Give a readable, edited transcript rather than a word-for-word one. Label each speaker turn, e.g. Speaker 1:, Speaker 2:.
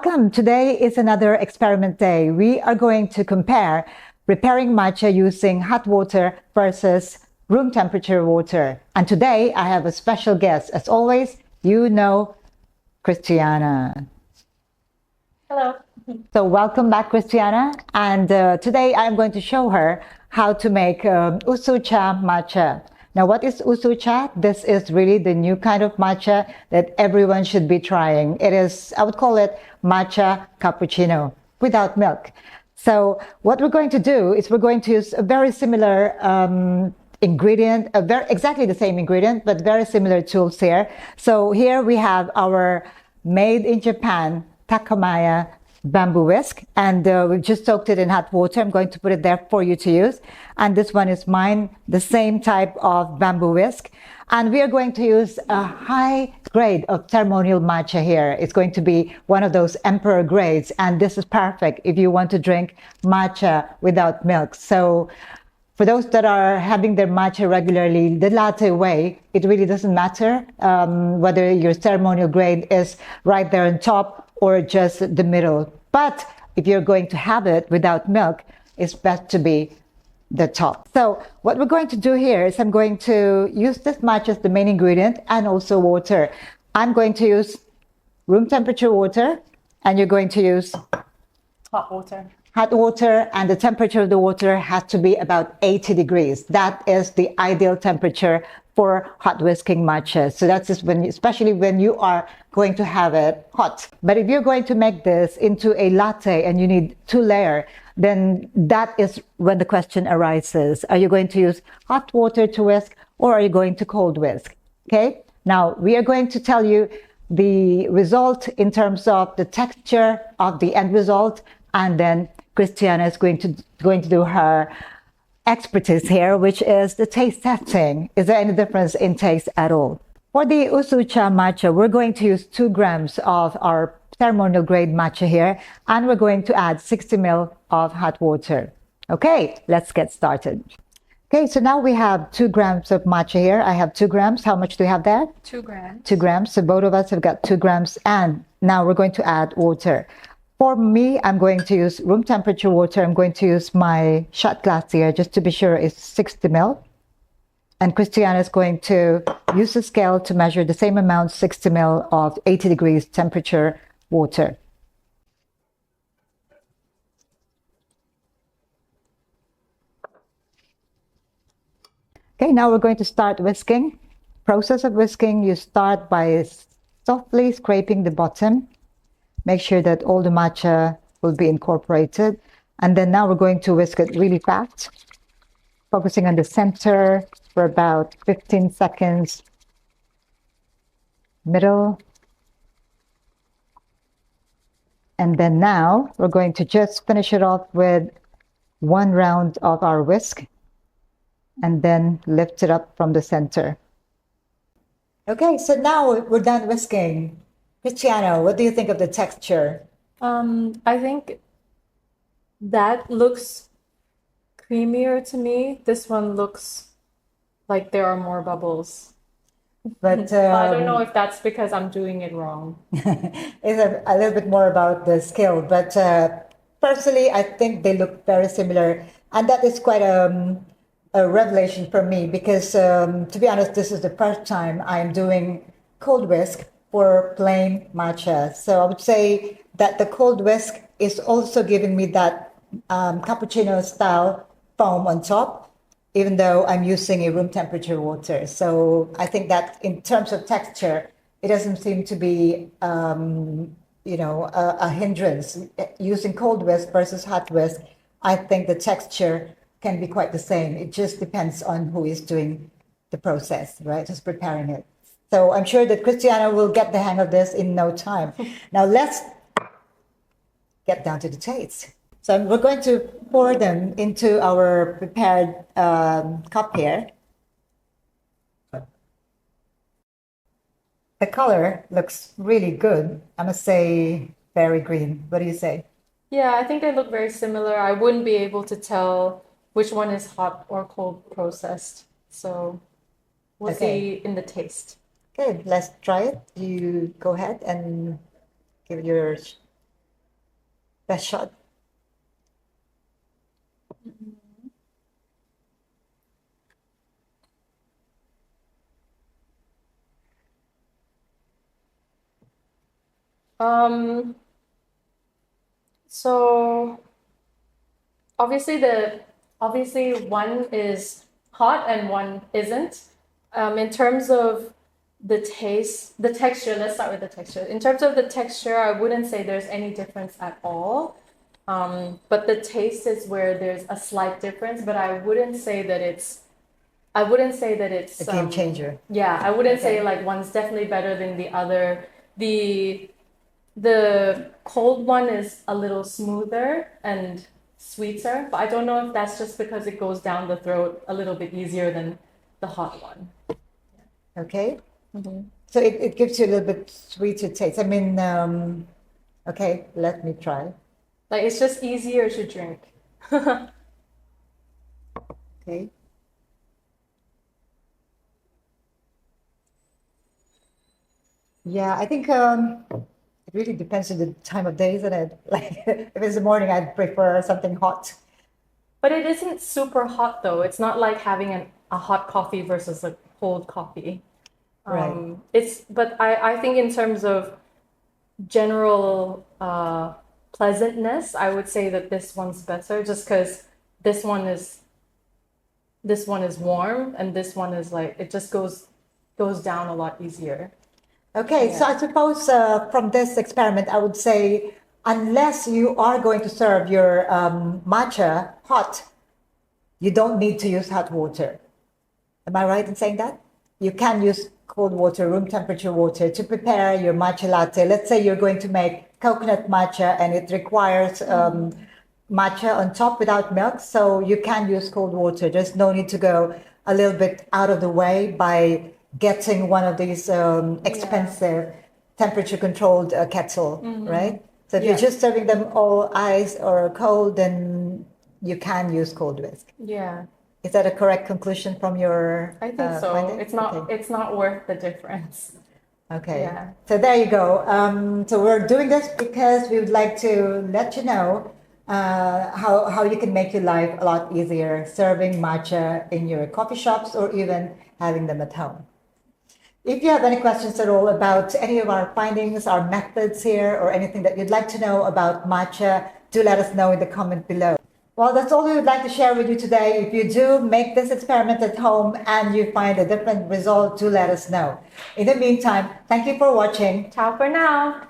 Speaker 1: Welcome. Today is another experiment day. We are going to compare preparing matcha using hot water versus room temperature water. And today I have a special guest. As always, you know Christiana.
Speaker 2: Hello.
Speaker 1: So welcome back, Christiana. And today I'm going to show her how to make Usucha matcha. Now, what is Usucha? This is really the new kind of matcha that everyone should be trying. It is, I would call it matcha cappuccino without milk. So what we're going to do is we're going to use a very similar ingredient, exactly the same ingredient, but very similar tools here. So here we have our made in Japan KANAYA bamboo whisk, and we've just soaked it in hot water. I'm going to put it there for you to use. And this one is mine, the same type of bamboo whisk. And we are going to use a high grade of ceremonial matcha here. It's going to be one of those emperor grades. And this is perfect if you want to drink matcha without milk. So for those that are having their matcha regularly, the latte way, it really doesn't matter whether your ceremonial grade is right there on top or just the middle. But if you're going to have it without milk, it's best to be the top. So what we're going to do here is I'm going to use this matcha as the main ingredient and also water. I'm going to use room temperature water, and you're going to use
Speaker 2: Hot water.
Speaker 1: Hot water, and the temperature of the water has to be about 80 degrees. That is the ideal temperature for hot whisking matcha. So that's just when, especially when you are going to have it hot. But if you're going to make this into a latte and you need 2-layer, then that is when the question arises. Are you going to use hot water to whisk, or are you going to cold whisk? Okay. Now we are going to tell you the result in terms of the texture of the end result, and then Christiana is going to do her expertise here, which is the taste testing. Is there any difference in taste at all? For the Usucha matcha, we're going to use 2 grams of our ceremonial grade matcha here, and we're going to add 60 ml of hot water. Okay, let's get started. Okay, so now we have 2 grams of matcha here. I have 2 grams. How much do you have there?
Speaker 2: 2 grams.
Speaker 1: 2 grams. So both of us have got 2 grams, and now we're going to add water. For me, I'm going to use room temperature water. I'm going to use my shot glass here just to be sure it's 60 ml. And Christiana is going to use a scale to measure the same amount, 60 ml of 80 degrees temperature water. Okay, now we're going to start whisking. Process of whisking, you start by softly scraping the bottom. Make sure that all the matcha will be incorporated. And then now we're going to whisk it really fast, focusing on the center for about 15 seconds. Middle. And then now we're going to just finish it off with 1 round of our whisk, and then lift it up from the center. Okay, so now we're done whisking. Christiana, what do you think of the texture?
Speaker 2: I think that looks creamier to me. This one looks like there are more bubbles.
Speaker 1: But
Speaker 2: I don't know if that's because I'm doing it wrong.
Speaker 1: It's a little bit more about the skill. But personally, I think they look very similar. And that is quite a revelation for me because, to be honest, this is the first time I'm doing cold whisk for plain matcha. So I would say that the cold whisk is also giving me that cappuccino style foam on top, even though I'm using a room temperature water. So I think that in terms of texture, it doesn't seem to be, a hindrance. Using cold whisk versus hot whisk, I think the texture can be quite the same. It just depends on who is doing the process, right? Just preparing it. So I'm sure that Christiana will get the hang of this in no time. Now let's get down to the taste. So we're going to pour them into our prepared cup here. The color looks really good. I must say very green. What do you say?
Speaker 2: Yeah, I think they look very similar. I wouldn't be able to tell which one is hot or cold processed. So we'll see in the taste.
Speaker 1: Good, let's try it. You go ahead and give it your best shot.
Speaker 2: So obviously one is hot and one isn't. In terms of the taste, the texture, let's start with the texture. In terms of the texture, I wouldn't say there's any difference at all. But the taste is where there's a slight difference, but I wouldn't say that it's
Speaker 1: A game changer.
Speaker 2: yeah, I wouldn't
Speaker 1: Okay.
Speaker 2: say like one's definitely better than the other. The cold one is a little smoother and sweeter, but I don't know if that's just because it goes down the throat a little bit easier than the hot one.
Speaker 1: Okay. So it gives you a little bit sweeter taste. I mean, okay, let me try.
Speaker 2: Like it's just easier to drink.
Speaker 1: Okay. Yeah, I think it really depends on the time of day, isn't it? Like if it's the morning, I'd prefer something hot.
Speaker 2: But it isn't super hot though. It's not like having a hot coffee versus a cold coffee.
Speaker 1: Right.
Speaker 2: But I think in terms of general pleasantness, I would say that this one's better just because this one is warm and this one is like it just goes down a lot easier.
Speaker 1: Okay, so I suppose from this experiment, I would say unless you are going to serve your matcha hot, you don't need to use hot water. Am I right in saying that? You can use cold water, room temperature water to prepare your matcha latte. Let's say you're going to make coconut matcha and it requires matcha on top without milk. So you can use cold water. There's no need to go a little bit out of the way by getting one of these expensive temperature controlled kettle, right? So if you're just serving them all ice or cold, then you can use cold whisk.
Speaker 2: Yeah,
Speaker 1: Is that a correct conclusion from your
Speaker 2: I think so.
Speaker 1: finding? Okay.
Speaker 2: It's not worth the difference.
Speaker 1: Okay.
Speaker 2: Yeah.
Speaker 1: So there you go. So we're doing this because we would like to let you know how you can make your life a lot easier serving matcha in your coffee shops or even having them at home. If you have any questions at all about any of our findings, our methods here, or anything that you'd like to know about matcha, do let us know in the comment below. Well, that's all we would like to share with you today. If you do make this experiment at home and you find a different result, do let us know. In the meantime, thank you for watching.
Speaker 2: Ciao for now.